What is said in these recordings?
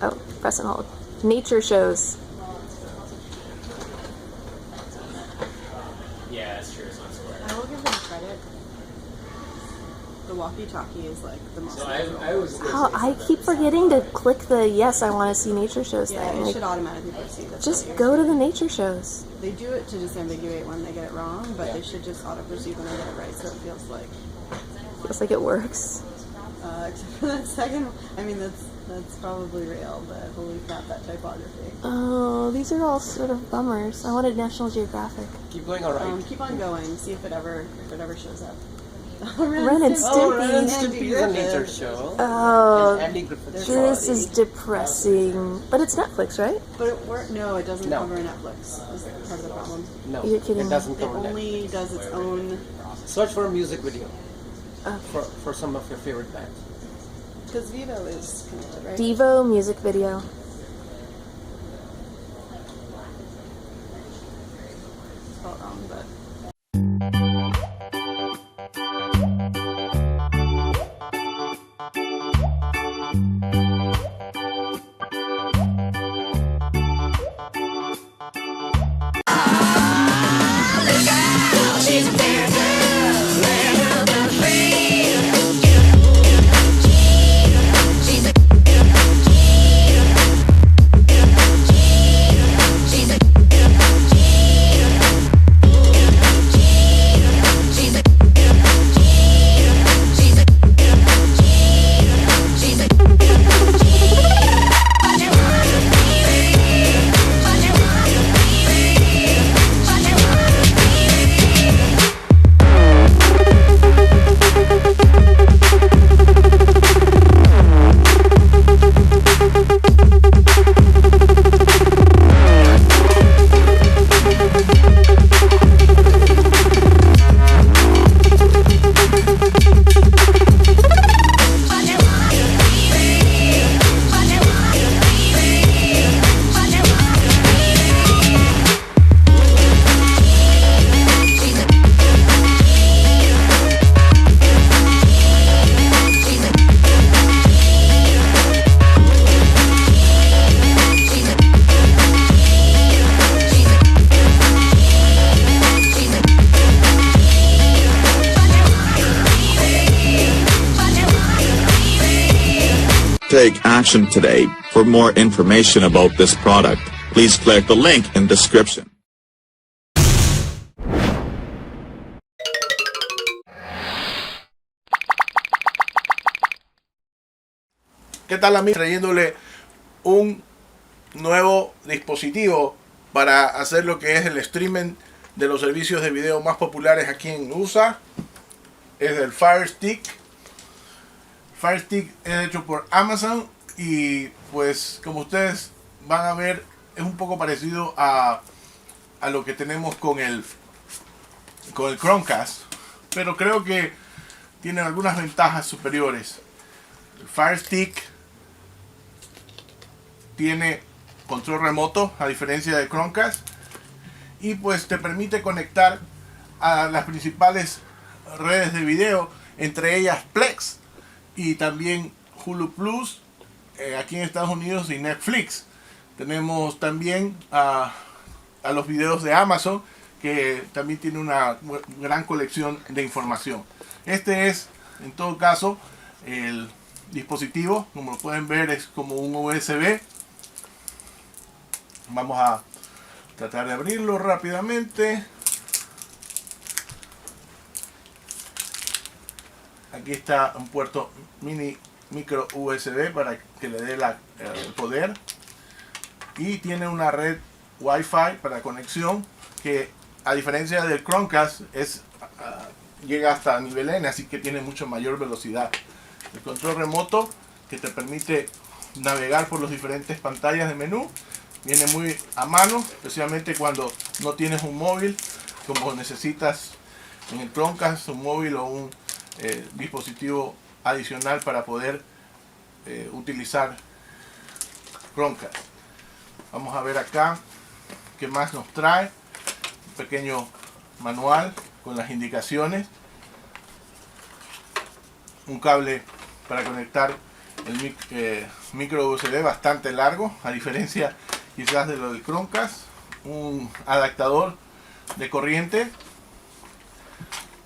Oh, press and hold. Nature shows. Yeah, that's true. It's not square. I will give them credit. The walkie-talkie is like the most. So I was. Oh, I keep forgetting to click the yes, I want to see nature shows Yeah, thing. it Like, should automatically proceed. That's just what go you're to the nature shows. They do it to disambiguate when they get it wrong, but Yeah. they should just auto-proceed when they get it right, so it feels like. Feels like it works. Except for that second, I mean that's probably real, but holy crap, that typography. Oh, these are all sort of bummers. I wanted National Geographic. Keep going, alright. Keep on going, see if it ever shows up. Ren and Oh, Ren and Stimpy. Stimpy is a nature show. Oh, And Andy Griffith's this is depressing. But it's Netflix, right? But no, it doesn't No. cover Netflix. Is part of the problem. No, You're kidding it doesn't It cover that. only does its own. Search for a music video Okay. for some of your favorite bands. Because Vivo is connected, right? Devo music video. Spelled wrong, but. Take action today. For more information about this product, please click the link in description. ¿Qué tal, amigos? Trayéndole un nuevo dispositivo para hacer lo que es el streaming de los servicios de video más populares aquí en USA. Es el Fire Stick. Fire Stick es hecho por Amazon y pues como ustedes van a ver es un poco parecido a lo que tenemos con el Chromecast, pero creo que tiene algunas ventajas superiores. El Fire Stick tiene control remoto a diferencia de Chromecast y pues te permite conectar a las principales redes de video, entre ellas Plex y también Hulu Plus aquí en Estados Unidos y Netflix. Tenemos también a los videos de Amazon, que también tiene una gran colección de información. Este es en todo caso el dispositivo, como lo pueden ver es como un USB. Vamos a tratar de abrirlo rápidamente. Aquí está un puerto micro USB para que le dé el poder, y tiene una red Wi-Fi para conexión que, a diferencia del Chromecast, llega hasta nivel N, así que tiene mucho mayor velocidad. El control remoto que te permite navegar por las diferentes pantallas de menú viene muy a mano, especialmente cuando no tienes un móvil como necesitas en el Chromecast, un móvil o un dispositivo adicional para poder utilizar Chromecast. Vamos a ver acá qué más nos trae. Un pequeño manual con las indicaciones, un cable para conectar micro USB bastante largo, a diferencia quizás de lo del Chromecast. Un adaptador de corriente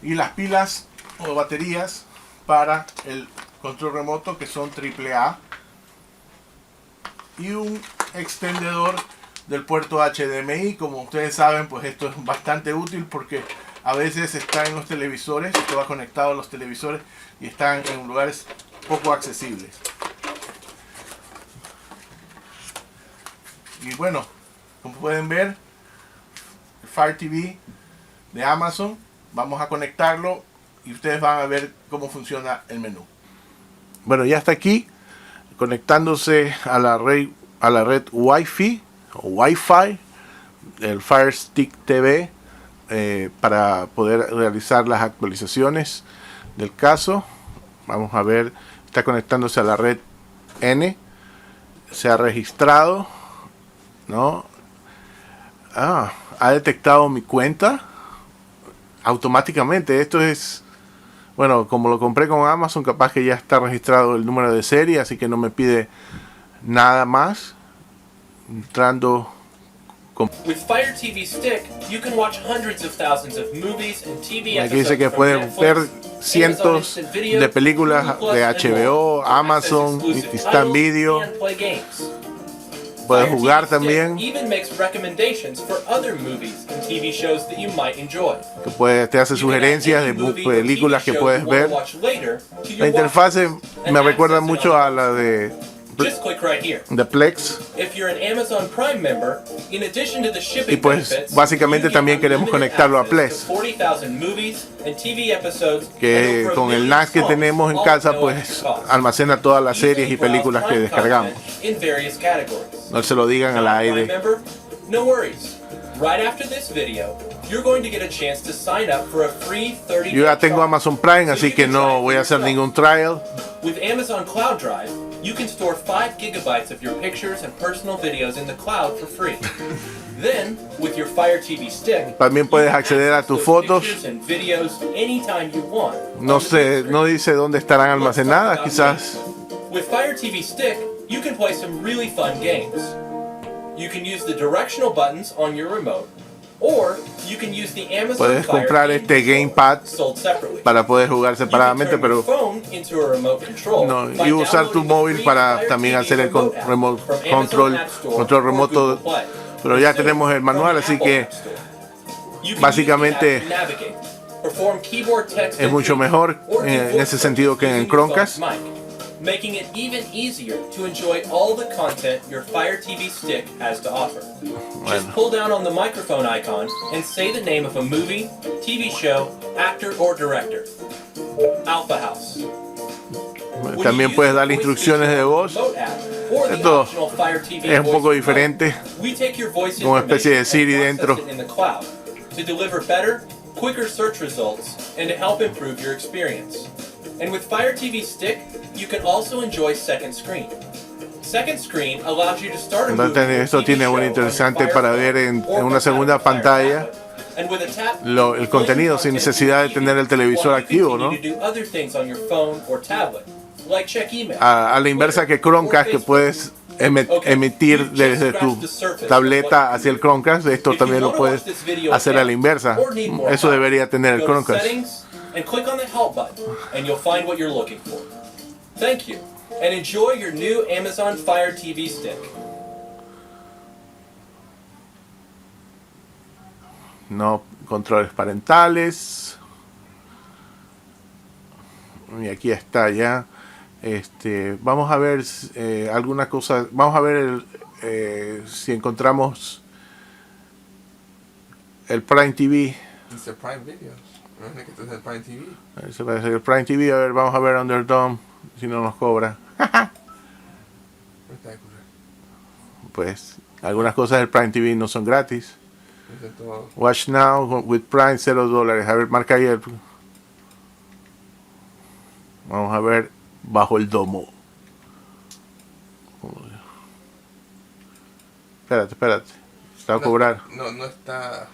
y las pilas o baterías para el control remoto, que son AAA, y un extendedor del puerto HDMI. Como ustedes saben, pues esto es bastante útil porque a veces está en los televisores, esto va conectado a los televisores y están en lugares poco accesibles. Y bueno, como pueden ver, el Fire TV de Amazon, vamos a conectarlo y ustedes van a ver cómo funciona el menú. Bueno, ya está aquí conectándose a la red Wi-Fi o Wi-Fi del Fire Stick TV para poder realizar las actualizaciones del caso. Vamos a ver, está conectándose a la red N, se ha registrado, ¿no? Ha detectado mi cuenta automáticamente. Esto es, bueno, como lo compré con Amazon, capaz que ya está registrado el número de serie, así que no me pide nada más. Entrando con... With Fire TV Stick, you can watch hundreds of thousands of movies and TV Aquí dice episodes que from pueden Netflix, ver Amazon cientos Instant Video, de películas Hulu Plus, de and HBO, more. Amazon, Access exclusive Instant titles, Video. and play games. Puedes Fire jugar TV Stick también, even makes recommendations for other movies and TV shows that you might enjoy. que te hace You can add sugerencias de any movie or películas TV que show puedes you wanna ver. watch later to your La interfase watch list me and recuerda access it mucho on a la de Just click right here. Plex. If you're an Amazon Prime member, in addition to the shipping Y pues, benefits, básicamente you get también queremos unlimited conectarlo a access Plex. to 40,000 movies and TV episodes, Que and over con el million NAS que songs, tenemos en all casa, at no pues extra cost. almacena todas las series y Easily browse películas que Prime descargamos. content in various categories. No se lo digan al Not a Prime aire. member? No worries. Right after this video, you're going to get a chance to sign up for a free 30-day Yo ya tengo trial. Amazon Prime, So así you que can try no it voy a hacer yourself. ningún trial. With Amazon Cloud Drive, you can store 5 gigabytes of your pictures and personal videos in the cloud for free. Then, with your Fire TV Stick, También you puedes can acceder a access tus those fotos. pictures and videos anytime you want. No on the sé, big no screen. dice dónde estarán Let's talk almacenadas, about quizás. games. With Fire TV Stick, you can play some really fun games. You can use the directional buttons on your remote, or you can use the Amazon Puedes Fire comprar TV este Controller, gamepad sold separately. para poder jugar You can separadamente, turn your pero phone into a remote control no, by y usar tu downloading the móvil free para Fire también TV hacer el remote app from Amazon control App Store control or remoto. Google Play. Pero ya Soon, tenemos el manual, from the así Apple que App Store. You can básicamente use the app to navigate, perform keyboard text es mucho entry, mejor or do en voice ese sentido que en el using your phone's Chromecast. mic, making it even easier to enjoy all the content your Fire TV Stick has to offer. Just pull down on the microphone icon and say the name of a movie, TV show, actor, or director. Alpha House. También puedes dar instrucciones de voz. Esto es un poco diferente, como una especie de Siri dentro. To deliver better, quicker search results and to help improve your experience. And with Fire TV Stick, you can also enjoy Second Screen. Second Screen allows you to start a movie Entonces, or esto TV tiene show algo on your interesante Fire para phone ver en or una segunda Fire pantalla tablet. And with a tap, el contenido sin necesidad de tener el televisor activo, ¿no? A la inversa que Chromecast, que puedes emitir desde tu tableta hacia el Chromecast, esto también lo puedes hacer a la inversa. Eso debería tener el Chromecast. And click on the help button, and you'll find what you're looking for. Thank you, and enjoy your new Amazon Fire TV Stick. No controles parentales. Y aquí está ya. Vamos a ver alguna cosa. Vamos a ver si encontramos el Prime TV. Dice Prime Video. No es que este es el Prime TV. Se parece el Prime TV. A ver, vamos a ver Underdome si no nos cobra. Espectacular. Pues algunas cosas del Prime TV no son gratis. Dice todo. Watch now with Prime $0. A ver, marca ahí el... Vamos a ver bajo el domo. Espérate. Se va a cobrar. No está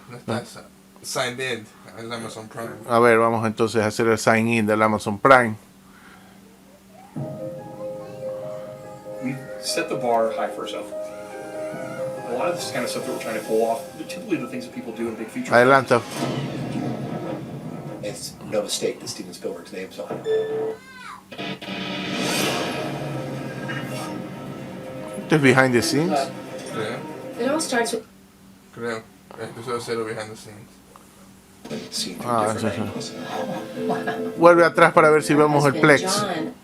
signed in al Amazon Prime. A ver, vamos entonces a hacer el sign in del Amazon Prime. set the bar high for herself. A lot of this kind of stuff that we're trying to pull off, they're typically the things that people do in big feature films. Adelanta. It's no mistake that Steven Spielberg's name's on it. This is behind the scenes. Creo. It all starts with Creo. Episodio 0 behind the scenes. Seen from Ah, different eso sí. angles. Vuelve atrás para ver si vemos el Plex. John.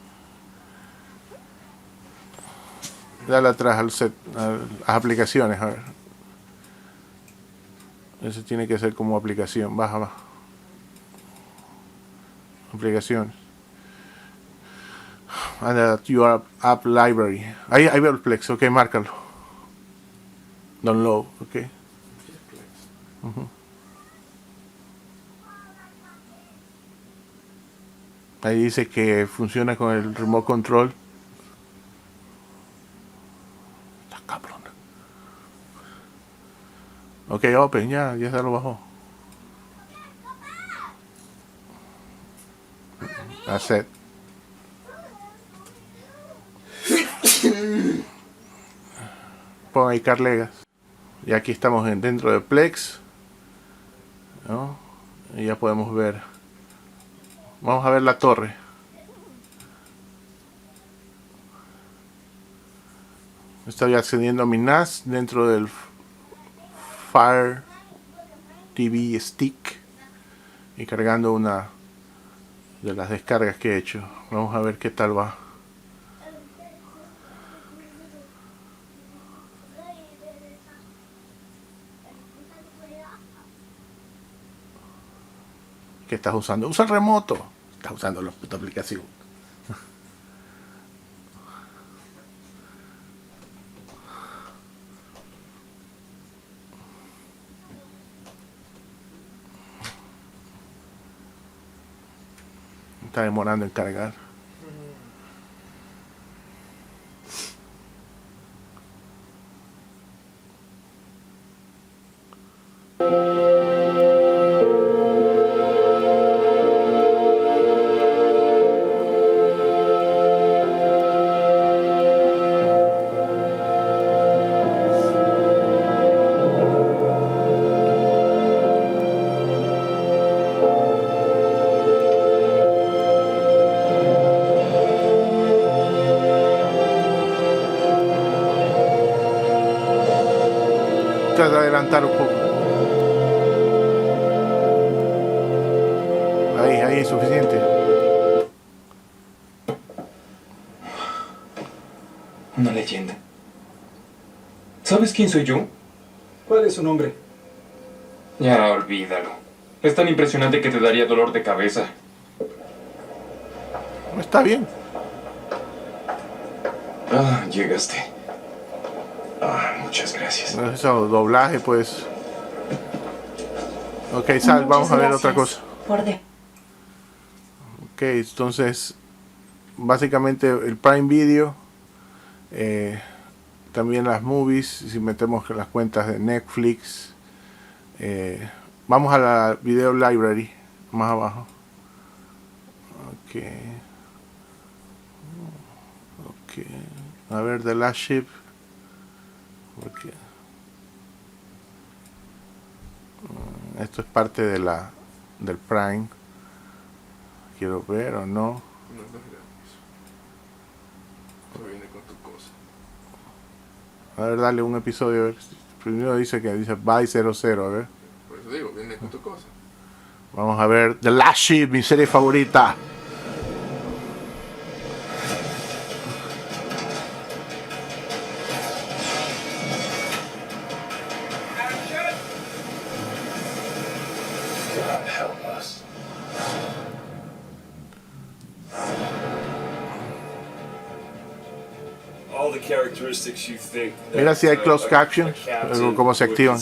Dale atrás al set, a las aplicaciones, a ver. Eso tiene que ser como aplicación. Baja, baja. Aplicaciones. And your app library. Ahí veo el Plex, ok, márcalo. Download, ok. Ujú. Ahí dice que funciona con el remote control. Está cabrón. Ok, open, ya se lo bajó. That's it. Pon ahí Carlegas. Y aquí estamos dentro de Plex, ¿no? Y ya podemos ver. Vamos a ver la torre. Estoy accediendo a mi NAS dentro del Fire TV Stick y cargando una de las descargas que he hecho. Vamos a ver qué tal va. ¿Qué estás usando? Usa el remoto. Estás usando la puta aplicación. Está demorando en cargar. Trata de adelantar un poco. Ahí es suficiente. Una leyenda. ¿Sabes quién soy yo? ¿Cuál es su nombre? Ya, olvídalo. Es tan impresionante que te daría dolor de cabeza. Está bien. Ah, llegaste. Ah, muchas gracias. Eso, doblaje, pues. Ok, Sal, vamos a ver otra cosa. Ok, entonces, básicamente el Prime Video, también las movies, si metemos las cuentas de Netflix. Vamos a la Video Library, más abajo. Ok. Ok. A ver, The Last Ship. Okay. Esto es parte de del Prime. Quiero ver o no. No gratis. Eso viene con tu cosa. A ver, dale un episodio. A ver. Primero dice Bye 00. A ver. Por eso digo, viene con tu cosa. Vamos a ver The Last Ship, mi serie favorita. God help us. All the characteristics you think Mira si hay closed caption, cómo se activan.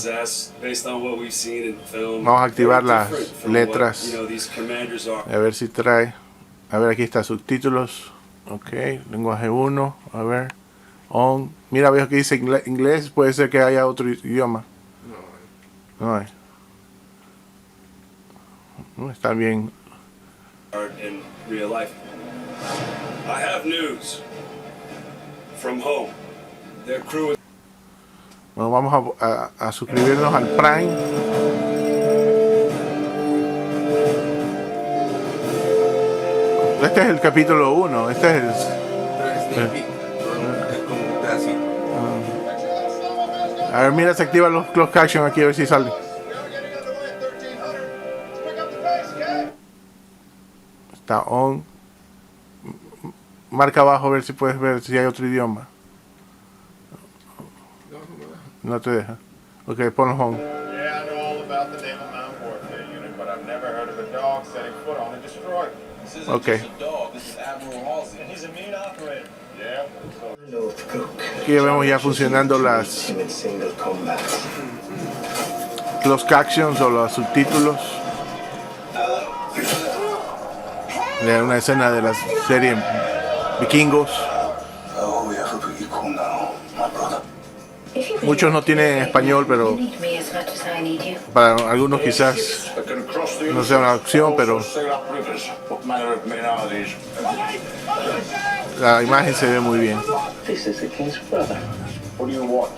based on what we've seen in film. Vamos a activar las Very different from letras. what, these commanders are. A ver si trae. A ver, aquí está subtítulos. Ok, lenguaje 1. A ver. On. Mira, veo que dice inglés. Puede ser que haya otro idioma. No hay. Está bien. In real life. I have news from home. Their crew. Bueno, vamos a suscribirnos al Prime. Este es el capítulo 1. Este es el... A ver, mira, se activan los closed caption aquí, a ver si sale. Está on. Marca abajo a ver si puedes ver si hay otro idioma. No te deja. Ok, ponlo on. Yeah, I know all about the Naval Mountain Warfare Unit, but I've never heard of a dog setting foot on a destroyer. This isn't Okay. just a dog, this is Admiral Halsey. And he's a mean operator. Yeah. Aquí ya vemos ya funcionando las closed captions o los subtítulos de una escena de la serie Vikingos. Muchos no tienen español, pero para algunos quizás no sea una opción, pero la imagen se ve muy bien. This is the king's brother. What do you want?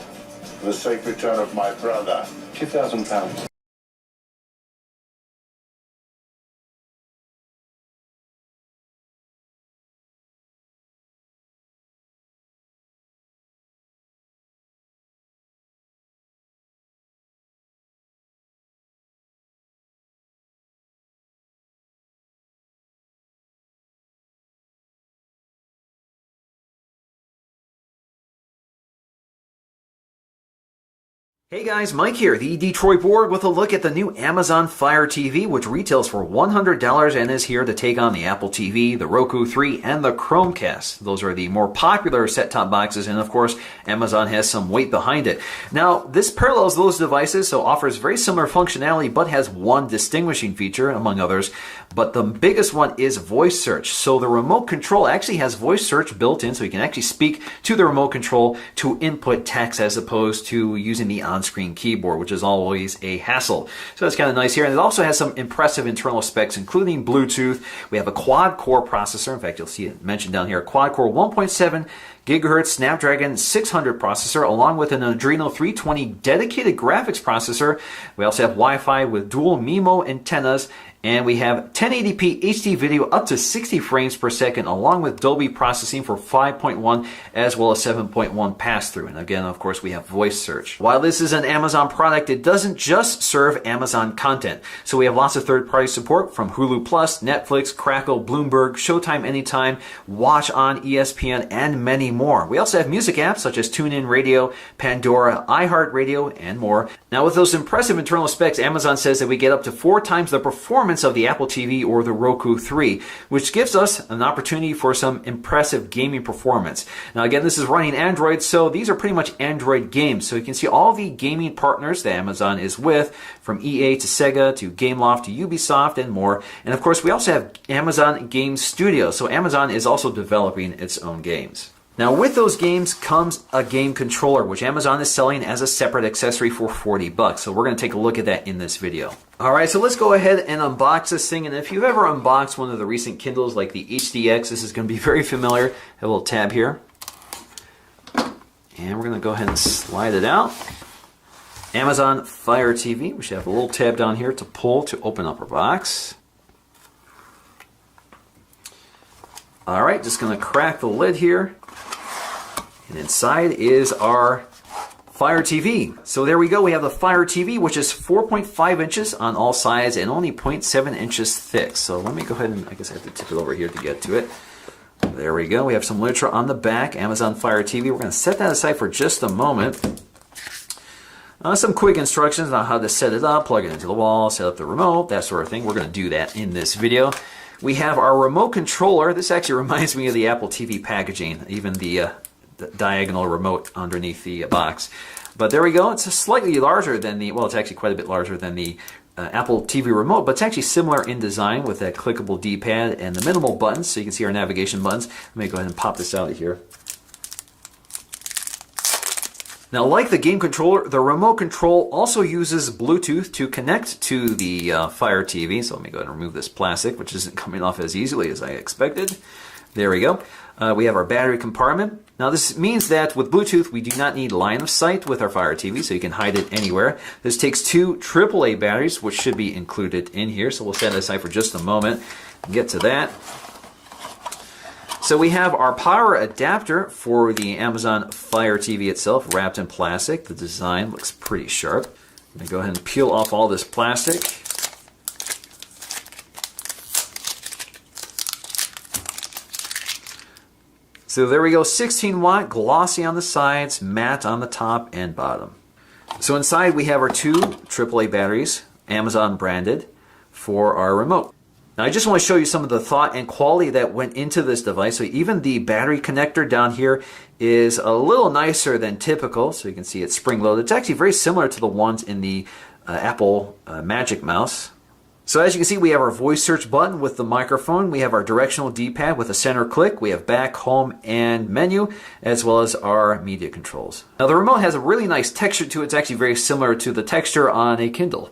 The safe return of my brother. £2,000. Hey guys, Mike here, the Detroit Board, with a look at the new Amazon Fire TV, which retails for $100 and is here to take on the Apple TV, the Roku 3, and the Chromecast. Those are the more popular set-top boxes, and of course, Amazon has some weight behind it. Now, this parallels those devices, so offers very similar functionality, but has one distinguishing feature, among others. But the biggest one is voice search. So the remote control actually has voice search built in, so you can actually speak to the remote control to input text as opposed to using the on-screen keyboard, which is always a hassle. So that's kind of nice here. And it also has some impressive internal specs, including Bluetooth. We have a quad-core processor. In fact, you'll see it mentioned down here. A quad-core 1.7 gigahertz Snapdragon 600 processor, along with an Adreno 320 dedicated graphics processor. We also have Wi-Fi with dual MIMO antennas. And we have 1080p HD video up to 60 frames per second, along with Dolby processing for 5.1 as well as 7.1 pass-through. And again, of course, we have voice search. While this is an Amazon product, it doesn't just serve Amazon content. So we have lots of third-party support from Hulu Plus, Netflix, Crackle, Bloomberg, Showtime Anytime, Watch On, ESPN, and many more. We also have music apps such as TuneIn Radio, Pandora, iHeartRadio, and more. Now, with those impressive internal specs, Amazon says that we get up to 4 times the performance of the Apple TV or the Roku 3, which gives us an opportunity for some impressive gaming performance. Now again, this is running Android, so these are pretty much Android games. So you can see all the gaming partners that Amazon is with, from EA to Sega to Gameloft to Ubisoft and more. And of course, we also have Amazon Game Studio, so Amazon is also developing its own games. Now, with those games comes a game controller, which Amazon is selling as a separate accessory for $40. So we're going to take a look at that in this video. All right, so let's go ahead and unbox this thing. And if you've ever unboxed one of the recent Kindles like the HDX, this is going to be very familiar. Have a little tab here. And we're going to go ahead and slide it out. Amazon Fire TV. We should have a little tab down here to pull to open up our box. All right, just going to crack the lid here. And inside is our Fire TV. So there we go. We have the Fire TV, which is 4.5 inches on all sides and only 0.7 inches thick. So let me go ahead and, I guess I have to tip it over here to get to it. There we go. We have some literature on the back, Amazon Fire TV. We're going to set that aside for just a moment. Some quick instructions on how to set it up, plug it into the wall, set up the remote, that sort of thing. We're going to do that in this video. We have our remote controller. This actually reminds me of the Apple TV packaging, even the diagonal remote underneath the box. But there we go. It's slightly larger than the, well, it's actually quite a bit larger than the Apple TV remote, but it's actually similar in design with that clickable D-pad and the minimal buttons, so you can see our navigation buttons. Let me go ahead and pop this out of here. Now, like the game controller, the remote control also uses Bluetooth to connect to the Fire TV. So let me go ahead and remove this plastic, which isn't coming off as easily as I expected. There we go. We have our battery compartment. Now this means that with Bluetooth we do not need line of sight with our Fire TV, so you can hide it anywhere. This takes 2 AAA batteries, which should be included in here, so we'll set that aside for just a moment and get to that. So we have our power adapter for the Amazon Fire TV itself, wrapped in plastic. The design looks pretty sharp. I'm going to go ahead and peel off all this plastic. So there we go, 16 watt, glossy on the sides, matte on the top and bottom. So inside we have our 2 AAA batteries, Amazon branded, for our remote. Now I just want to show you some of the thought and quality that went into this device. So even the battery connector down here is a little nicer than typical. So you can see it's spring-loaded. It's actually very similar to the ones in the Apple Magic Mouse. So as you can see, we have our voice search button with the microphone. We have our directional D-pad with a center click. We have back, home, and menu, as well as our media controls. Now the remote has a really nice texture to it. It's actually very similar to the texture on a Kindle.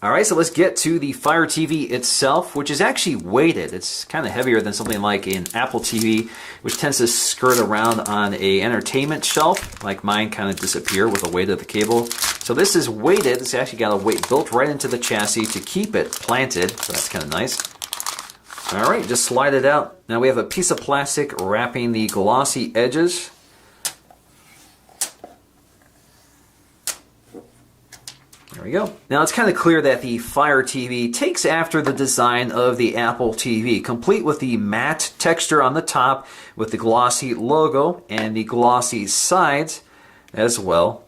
Alright, so let's get to the Fire TV itself, which is actually weighted. It's kind of heavier than something like an Apple TV, which tends to skirt around on a entertainment shelf, like mine kind of disappear with the weight of the cable. So this is weighted. It's actually got a weight built right into the chassis to keep it planted, so that's kind of nice. Alright, just slide it out. Now we have a piece of plastic wrapping the glossy edges. There we go. Now it's kind of clear that the Fire TV takes after the design of the Apple TV, complete with the matte texture on the top with the glossy logo and the glossy sides as well.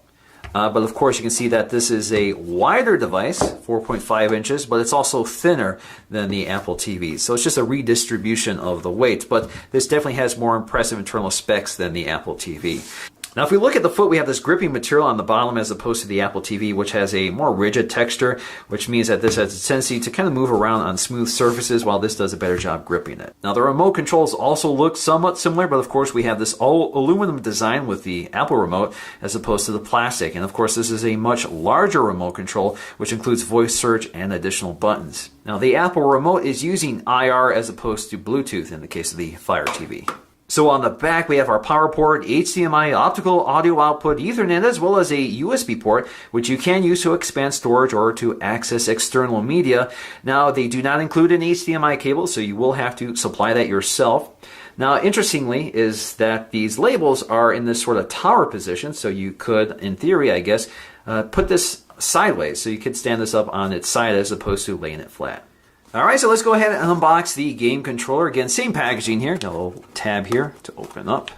But of course you can see that this is a wider device, 4.5 inches, but it's also thinner than the Apple TV. So it's just a redistribution of the weight, but this definitely has more impressive internal specs than the Apple TV. Now if we look at the foot, we have this gripping material on the bottom as opposed to the Apple TV, which has a more rigid texture, which means that this has a tendency to kind of move around on smooth surfaces, while this does a better job gripping it. Now the remote controls also look somewhat similar, but of course we have this all aluminum design with the Apple remote as opposed to the plastic. And of course this is a much larger remote control, which includes voice search and additional buttons. Now the Apple remote is using IR as opposed to Bluetooth in the case of the Fire TV. So on the back we have our power port, HDMI, optical audio output, Ethernet, as well as a USB port, which you can use to expand storage or to access external media. Now they do not include an HDMI cable, so you will have to supply that yourself. Now interestingly is that these labels are in this sort of tower position, so you could, in theory I guess, put this sideways, so you could stand this up on its side as opposed to laying it flat. Alright, so let's go ahead and unbox the game controller. Again, same packaging here. Got a little tab here to open up.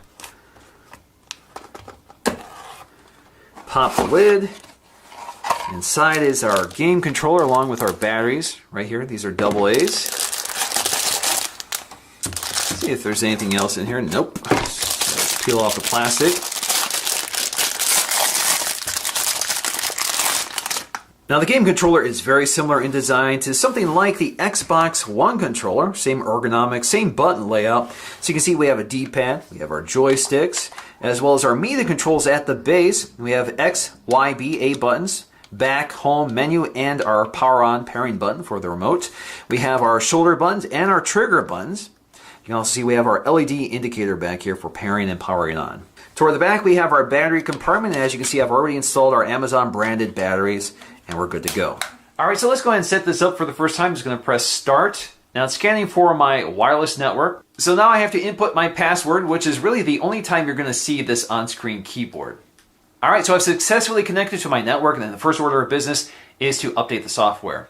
Pop the lid. Inside is our game controller along with our batteries right here. These are AA's. See if there's anything else in here. Nope. Let's peel off the plastic. Now the game controller is very similar in design to something like the Xbox One controller. Same ergonomics, same button layout. So you can see we have a D-pad, we have our joysticks, as well as our media controls at the base. We have X, Y, B, A buttons, back, home, menu, and our power on pairing button for the remote. We have our shoulder buttons and our trigger buttons. You can also see we have our LED indicator back here for pairing and powering on. Toward the back we have our battery compartment, and as you can see I've already installed our Amazon branded batteries, and we're good to go. Alright, so let's go ahead and set this up for the first time. I'm just going to press start. Now it's scanning for my wireless network. So now I have to input my password, which is really the only time you're going to see this on-screen keyboard. Alright, so I've successfully connected to my network, and then the first order of business is to update the software.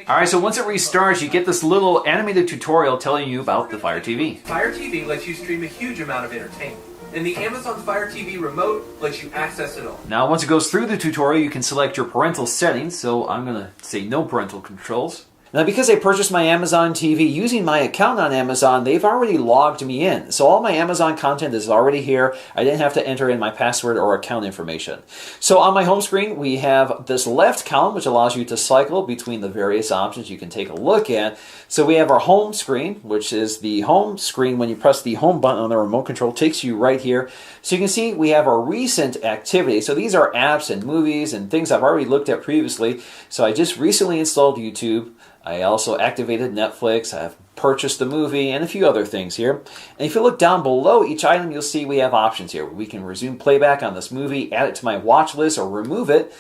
Alright, so once it restarts, you get this little animated tutorial telling you about the Fire TV. Fire TV lets you stream a huge amount of entertainment, and the Amazon Fire TV remote lets you access it all. Now once it goes through the tutorial, you can select your parental settings, so I'm going to say no parental controls. Now because I purchased my Amazon TV using my account on Amazon, they've already logged me in. So all my Amazon content is already here. I didn't have to enter in my password or account information. So on my home screen, we have this left column, which allows you to cycle between the various options you can take a look at. So we have our home screen, which is the home screen. When you press the home button on the remote control, it takes you right here. So you can see we have our recent activity. So these are apps and movies and things I've already looked at previously. So I just recently installed YouTube. I also activated Netflix. I've purchased the movie and a few other things here. And if you look down below each item, you'll see we have options here. We can resume playback on this movie, add it to my watch list, or remove it.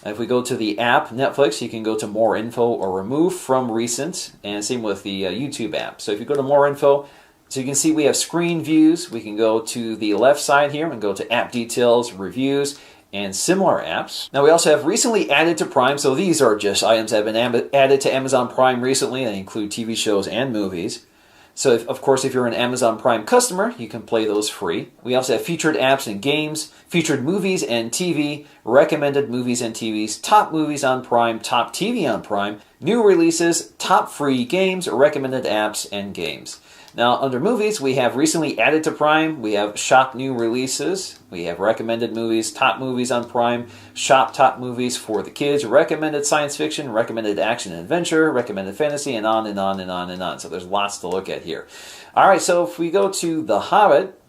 If we go to the app, Netflix, you can go to more info or remove from recent, and same with the YouTube app. So if you go to more info, so you can see we have screen views. We can go to the left side here and go to app details, reviews, and similar apps. Now we also have recently added to Prime, so these are just items that have been added to Amazon Prime recently. They include TV shows and movies. So, of course, if you're an Amazon Prime customer, you can play those free. We also have featured apps and games, featured movies and TV, recommended movies and TVs, top movies on Prime, top TV on Prime, new releases, top free games, recommended apps, and games. Now, under movies, we have recently added to Prime. We have shop new releases. We have recommended movies, top movies on Prime, shop top movies for the kids, recommended science fiction, recommended action and adventure, recommended fantasy, and on and on and on and on. So there's lots to look at here. All right, so if we go to The Hobbit,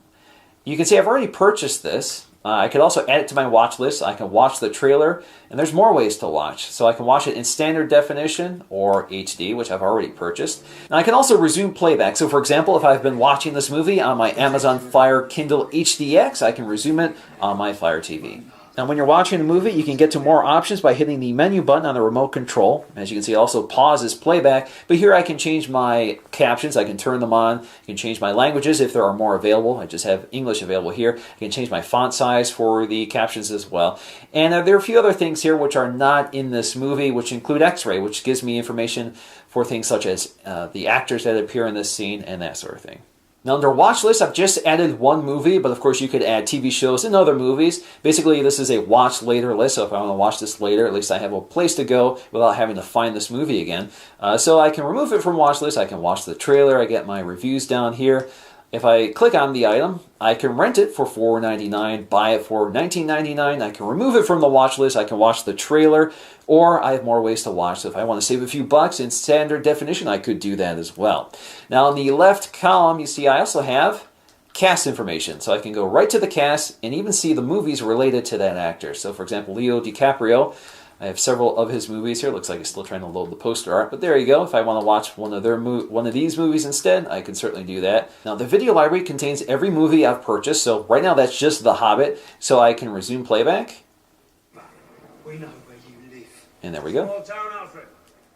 you can see I've already purchased this. I could also add it to my watch list. I can watch the trailer, and there's more ways to watch. So I can watch it in standard definition or HD, which I've already purchased. And I can also resume playback. So for example, if I've been watching this movie on my Amazon Fire Kindle HDX, I can resume it on my Fire TV. Now when you're watching a movie, you can get to more options by hitting the menu button on the remote control. As you can see, it also pauses playback, but here I can change my captions, I can turn them on, I can change my languages if there are more available. I just have English available here. I can change my font size for the captions as well. And there are a few other things here which are not in this movie, which include X-Ray, which gives me information for things such as the actors that appear in this scene and that sort of thing. Now under watch list, I've just added one movie, but of course you could add TV shows and other movies. Basically, this is a watch later list, so if I want to watch this later, at least I have a place to go without having to find this movie again. So I can remove it from watch list, I can watch the trailer, I get my reviews down here. If I click on the item, I can rent it for $4.99, buy it for $19.99. I can remove it from the watch list. I can watch the trailer, or I have more ways to watch. So if I want to save a few bucks in standard definition, I could do that as well. Now in the left column, you see I also have cast information. So I can go right to the cast and even see the movies related to that actor. So for example, Leo DiCaprio, I have several of his movies here. Looks like he's still trying to load the poster art, but there you go. If I want to watch one of these movies instead, I can certainly do that. Now, the video library contains every movie I've purchased, so right now that's just The Hobbit, so I can resume playback. We know where you live. And there we go.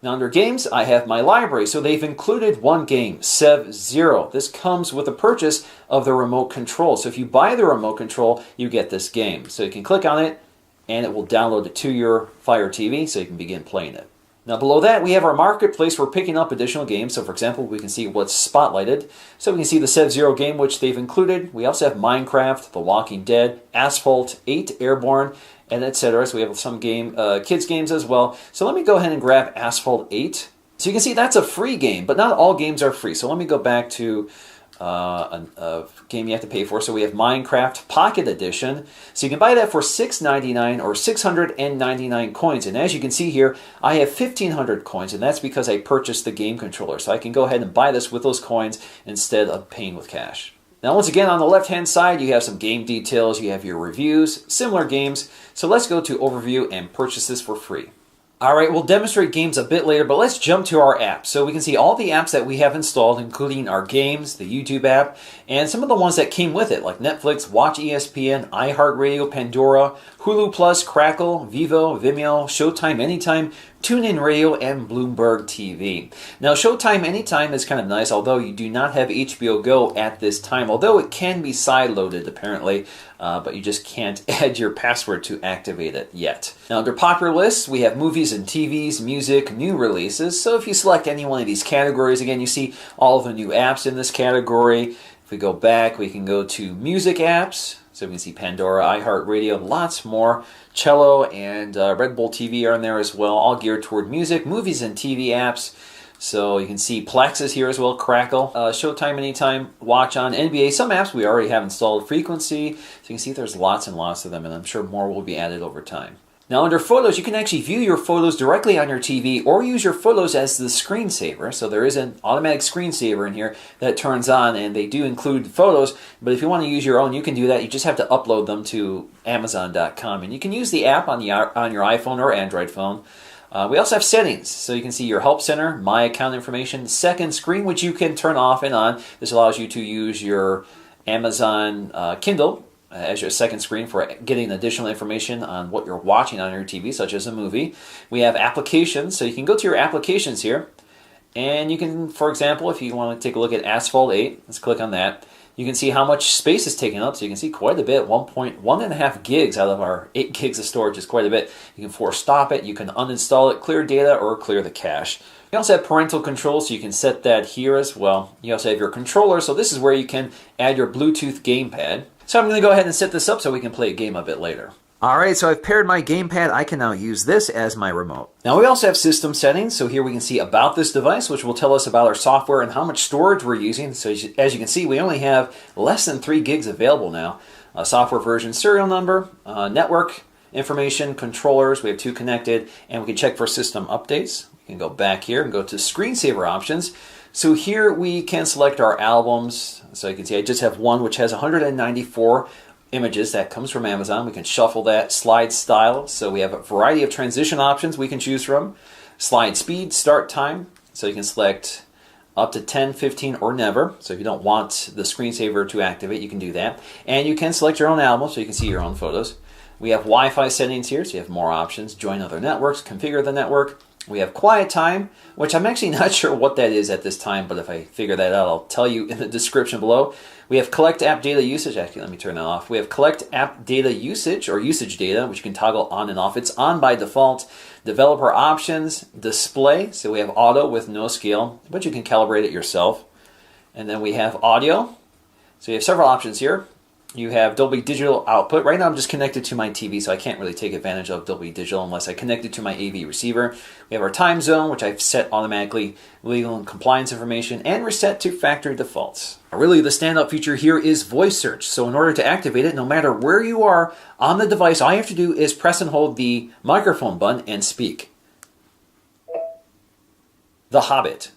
Now, under games, I have my library, so they've included one game, Civ Zero. This comes with the purchase of the remote control. So if you buy the remote control, you get this game. So you can click on it, and it will download it to your Fire TV so you can begin playing it. Now below that, we have our marketplace for picking up additional games. So for example, we can see what's spotlighted. So we can see the Civ Zero game, which they've included. We also have Minecraft, The Walking Dead, Asphalt 8, Airborne, and etc. So we have some kids games as well. So let me go ahead and grab Asphalt 8. So you can see that's a free game, but not all games are free. So let me go back to a game you have to pay for. So we have Minecraft Pocket Edition. So you can buy that for $6.99 or 699 coins. And as you can see here, I have 1,500 coins, and that's because I purchased the game controller. So I can go ahead and buy this with those coins instead of paying with cash. Now once again, on the left-hand side, you have some game details, you have your reviews, similar games. So let's go to Overview and purchase this for free. Alright, we'll demonstrate games a bit later, but let's jump to our apps. So we can see all the apps that we have installed, including our games, the YouTube app, and some of the ones that came with it, like Netflix, Watch ESPN, iHeartRadio, Pandora, Hulu Plus, Crackle, Vivo, Vimeo, Showtime Anytime, TuneIn Radio, and Bloomberg TV. Now, Showtime Anytime is kind of nice, although you do not have HBO Go at this time, although it can be side-loaded, apparently, but you just can't add your password to activate it yet. Now, under popular lists, we have movies and TVs, music, new releases. So if you select any one of these categories, again, you see all of the new apps in this category. If we go back, we can go to music apps. So we can see Pandora, iHeartRadio, lots more. Cello and Red Bull TV are in there as well, all geared toward music, movies, and TV apps. So you can see Plex is here as well, Crackle, Showtime Anytime, Watch On, NBA. Some apps we already have installed, Frequency. So you can see there's lots and lots of them, and I'm sure more will be added over time. Now under Photos, you can actually view your photos directly on your TV or use your photos as the screensaver. So there is an automatic screensaver in here that turns on, and they do include photos, but if you want to use your own, you can do that. You just have to upload them to Amazon.com, and you can use the app on your iPhone or Android phone. We also have settings, so you can see your help center, my account information, second screen, which you can turn off and on. This allows you to use your Amazon Kindle as your second screen for getting additional information on what you're watching on your TV, such as a movie. We have applications, so you can go to your applications here, and you can, for example, if you want to take a look at Asphalt 8, let's click on that. You can see how much space is taken up, so you can see quite a bit. 1.5 gigs out of our 8 gigs of storage is quite a bit. You can force stop it, you can uninstall it, clear data, or clear the cache. You also have parental control, so you can set that here as well. You also have your controller, so this is where you can add your Bluetooth gamepad. So I'm going to go ahead and set this up so we can play a game a bit later. Alright, so I've paired my gamepad. I can now use this as my remote. Now we also have system settings, so here we can see about this device, which will tell us about our software and how much storage we're using. So as you can see, we only have less than 3 gigs available now. Software version, serial number, network information, controllers, we have 2 connected, and we can check for system updates. We can go back here and go to screensaver options. So here we can select our albums. So you can see I just have one which has 194 images that comes from Amazon. We can shuffle that, slide style, so we have a variety of transition options we can choose from. Slide speed, start time, so you can select up to 10, 15, or never. So if you don't want the screensaver to activate, you can do that. And you can select your own album, so you can see your own photos. We have Wi-Fi settings here, so you have more options. Join other networks, configure the network. We have quiet time, which I'm actually not sure what that is at this time, but if I figure that out, I'll tell you in the description below. We have collect app data usage. Actually, let me turn that off. We have collect app data usage, or usage data, which you can toggle on and off. It's on by default. Developer options, display. So we have auto with no scale, but you can calibrate it yourself. And then we have audio. So you have several options here. You have Dolby Digital output. Right now I'm just connected to my TV, so I can't really take advantage of Dolby Digital unless I connect it to my AV receiver. We have our time zone, which I've set automatically, legal and compliance information, and reset to factory defaults. Really, the standout feature here is voice search. So in order to activate it, no matter where you are on the device, all you have to do is press and hold the microphone button and speak. The Hobbit.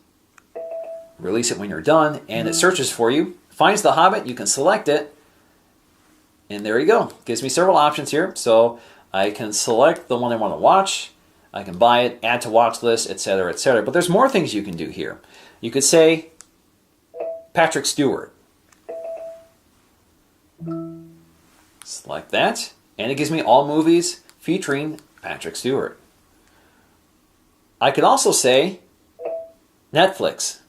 Release it when you're done, and it searches for you. Finds The Hobbit, you can select it, and there you go. Gives me several options here. So I can select the one I want to watch. I can buy it, add to watch list, etc., etc. But there's more things you can do here. You could say Patrick Stewart. Select that, and it gives me all movies featuring Patrick Stewart. I could also say Netflix.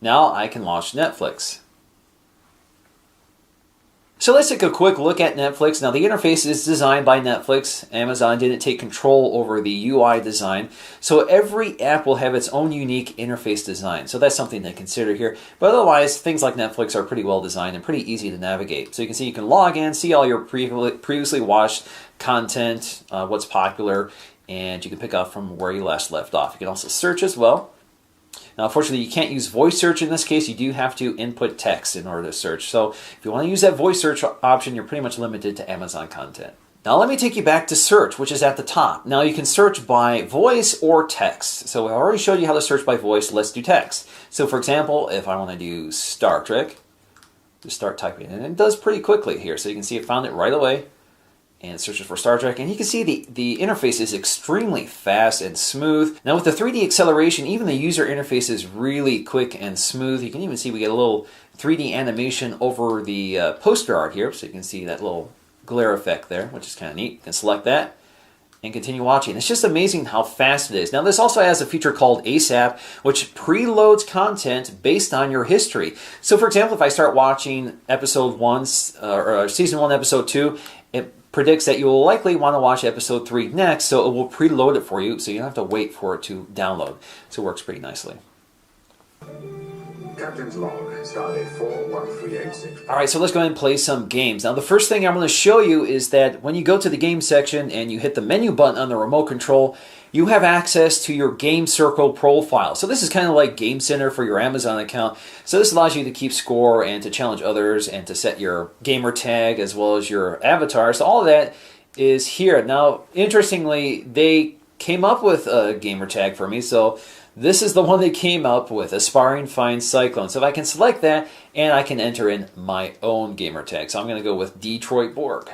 Now I can launch Netflix. So let's take a quick look at Netflix. Now the interface is designed by Netflix. Amazon didn't take control over the UI design. So every app will have its own unique interface design. So that's something to consider here. But otherwise, things like Netflix are pretty well designed and pretty easy to navigate. So you can see you can log in, see all your previously watched content, what's popular, and you can pick up from where you last left off. You can also search as well. Now, unfortunately, you can't use voice search in this case. You do have to input text in order to search. So if you want to use that voice search option, you're pretty much limited to Amazon content. Now, let me take you back to search, which is at the top. Now, you can search by voice or text. So I already showed you how to search by voice. Let's do text. So, for example, if I want to do Star Trek, just start typing in. And it does pretty quickly here. So you can see it found it right away. And it searches for Star Trek, and you can see the interface is extremely fast and smooth. Now with the 3D acceleration, even the user interface is really quick and smooth. You can even see we get a little 3D animation over the poster art here, so you can see that little glare effect there, which is kind of neat. You can select that and continue watching. It's just amazing how fast it is. Now this also has a feature called ASAP, which preloads content based on your history. So for example, if I start watching episode 1, or season 1, episode 2, it predicts that you will likely want to watch episode 3 next, so it will preload it for you, so you don't have to wait for it to download. So it works pretty nicely. Captain's log, Stardate 41386. Alright, so let's go ahead and play some games. Now the first thing I'm going to show you is that when you go to the game section and you hit the menu button on the remote control, you have access to your Game Circle profile. So this is kind of like Game Center for your Amazon account. So this allows you to keep score and to challenge others and to set your gamer tag as well as your avatar. So all of that is here. Now, interestingly, they came up with a gamer tag for me. So this is the one they came up with, Aspiring Fine Cyclone. So if I can select that, and I can enter in my own gamer tag. So I'm going to go with Detroit Borg.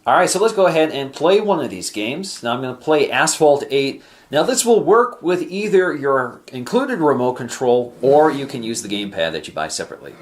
Alright, so let's go ahead and play one of these games. Now I'm going to play Asphalt 8. Now this will work with either your included remote control, or you can use the gamepad that you buy separately.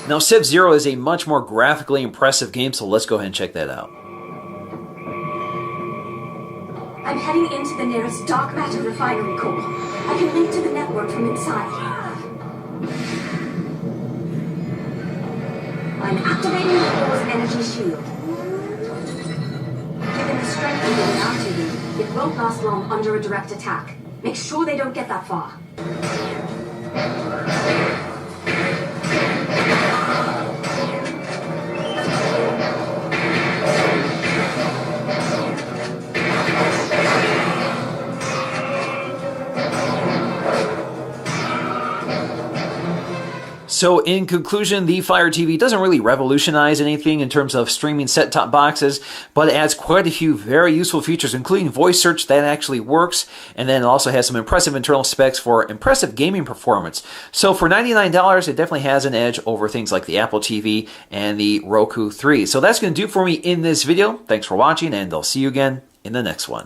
Now, Civ Zero is a much more graphically impressive game, so let's go ahead and check that out. I'm heading into the nearest dark matter refinery core. I can link to the network from inside. I'm activating the core's energy shield. Given the strength of the RTD, it won't last long under a direct attack. Make sure they don't get that far. So in conclusion, the Fire TV doesn't really revolutionize anything in terms of streaming set-top boxes, but it adds quite a few very useful features, including voice search that actually works, and then it also has some impressive internal specs for impressive gaming performance. So for $99, it definitely has an edge over things like the Apple TV and the Roku 3. So that's going to do it for me in this video. Thanks for watching, and I'll see you again in the next one.